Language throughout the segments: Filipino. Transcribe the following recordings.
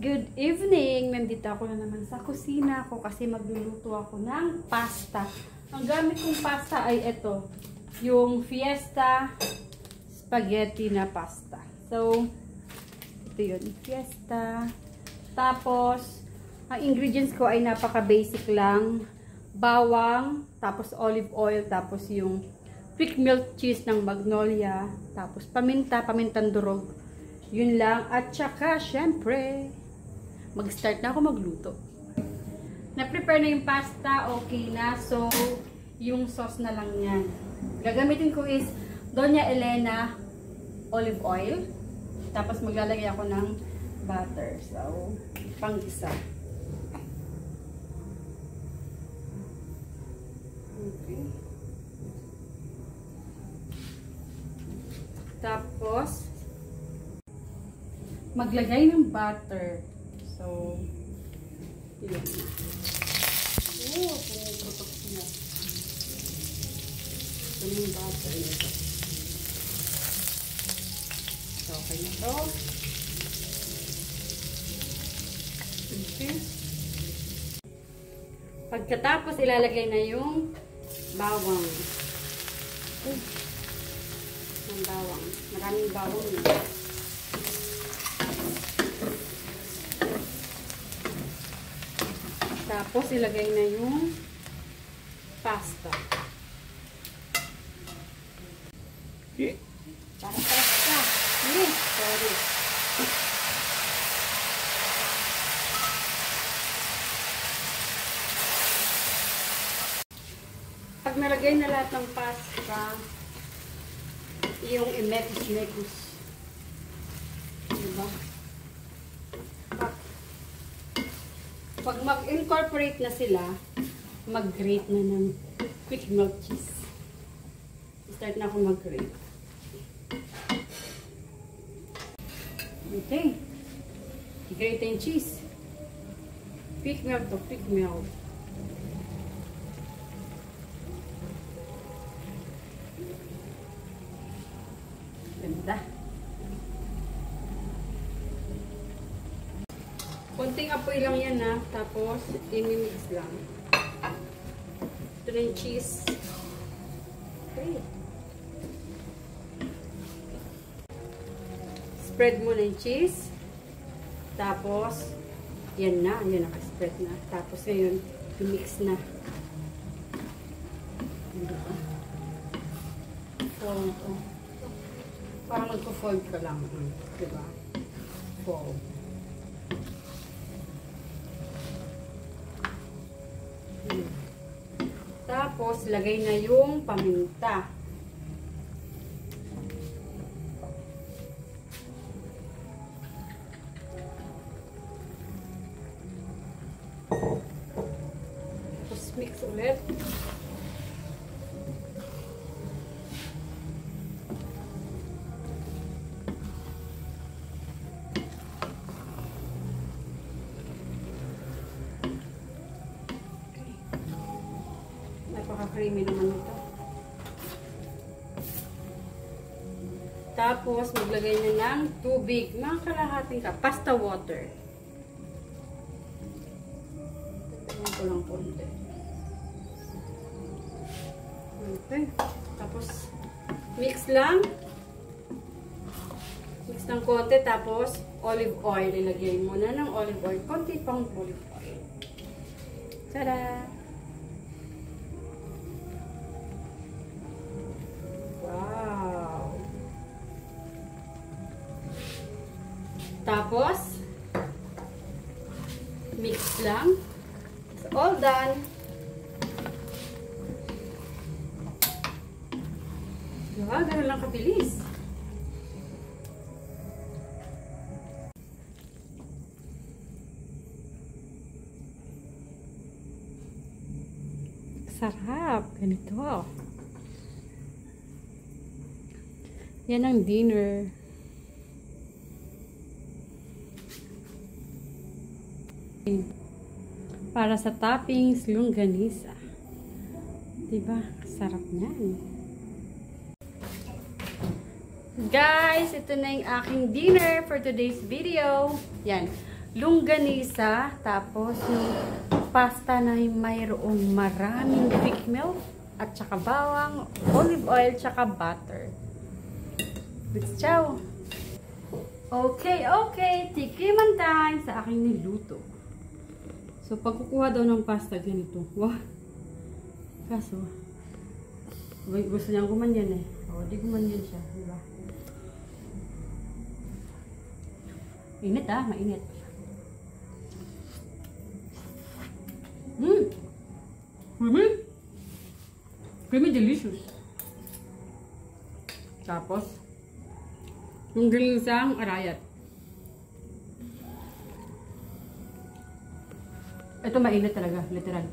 Good evening! Nandito ako na naman sa kusina ko kasi magluluto ako ng pasta. Ang gamit kong pasta ay ito, yung Fiesta Spaghetti na pasta. So, ito yun, Fiesta. Tapos, ang ingredients ko ay napaka-basic lang. Bawang, tapos olive oil, tapos yung quick melt cheese ng Magnolia, tapos paminta, pamintang durog. Yun lang. At saka, syempre, mag-start na ako magluto. Na-prepare na yung pasta, okay na. So, yung sauce na lang yan. Gagamitin ko is Doña Elena olive oil. Tapos maglalagay ako ng butter. So, pang-isa. Okay. Tapos, maglagay ng butter. So, yun. Pumuputok siya. Ito yung butter nito. So, okay na ito. Okay. Pagkatapos, ilalagay na yung bawang. Ang bawang. Maraming bawang yun. Tapos, ilagay na yung pasta. Para pasta. Sorry. Pag nalagay na lahat ng pasta, yung imekus-mekus. Diba? Pag mag-incorporate na sila, mag-grate na ng quick melt cheese. Start na ako mag-grate. Okay. I-grate yung cheese. Quick melt to quick melt. Ganda. Konting apoy lang yan ha. Tapos, i-mix lang. Ito na yung cheese. Okay. Spread mo na yung cheese. Tapos, yan na. Yan, naka-spread na. Tapos, ngayon, i-mix na. Diba? Fold ko. Parang magko-fold ka lang. Diba? Fold. Tapos, lagay na yung paminta. Tapos, mix ulit. Napaka-creamy naman ito. Tapos, maglagay nyo ng tubig. Mga kalahating ka. Pasta water. Tignan ko lang konti. Okay. Tapos, mix lang. Mix ng konti. Tapos, olive oil. Ilagay mo na ng olive oil. Konti pang olive oil. Tada! Tapos, mix lang. It's all done. Diba? Ganun lang kabilis. Sarap. Ganito. Yan ang dinner. Para sa toppings, longganisa. Diba? Sarap niyan. Guys, ito na yung aking dinner for today's video. Yan. longganisa, tapos yung pasta na mayroong maraming thick milk, at saka bawang, olive oil, tsaka butter. Let's chow! Okay, tikiman time sa aking niluto. So, pag kukuha daw ng pasta, ganito. Wow! Kaso, gusto niyang gumanyan eh. O, di gumanyan siya. Diba? Init ah, mainit. Creamy, delicious. Tapos, yung ginisang arayat. Ito mainit talaga, literal.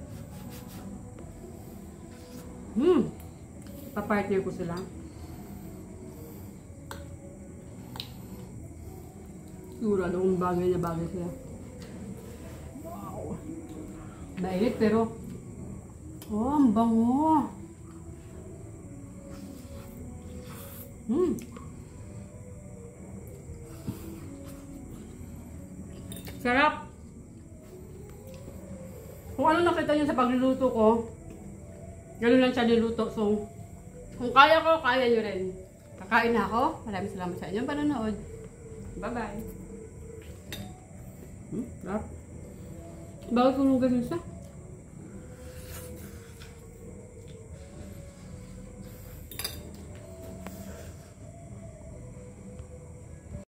Pa-partner ko sila. Sigurado kung bagay na bagay sila. Wow! Mainit pero, oh, ang bango! Sarap! Kung ano nakita niyo sa pagluluto ko, gano'n lang siya niluto. So, kung kaya ko, kaya nyo rin. Kakain na ako. Maraming salamat sa inyong panonood. Bye-bye! Sarap! Bakit kung ganun siya?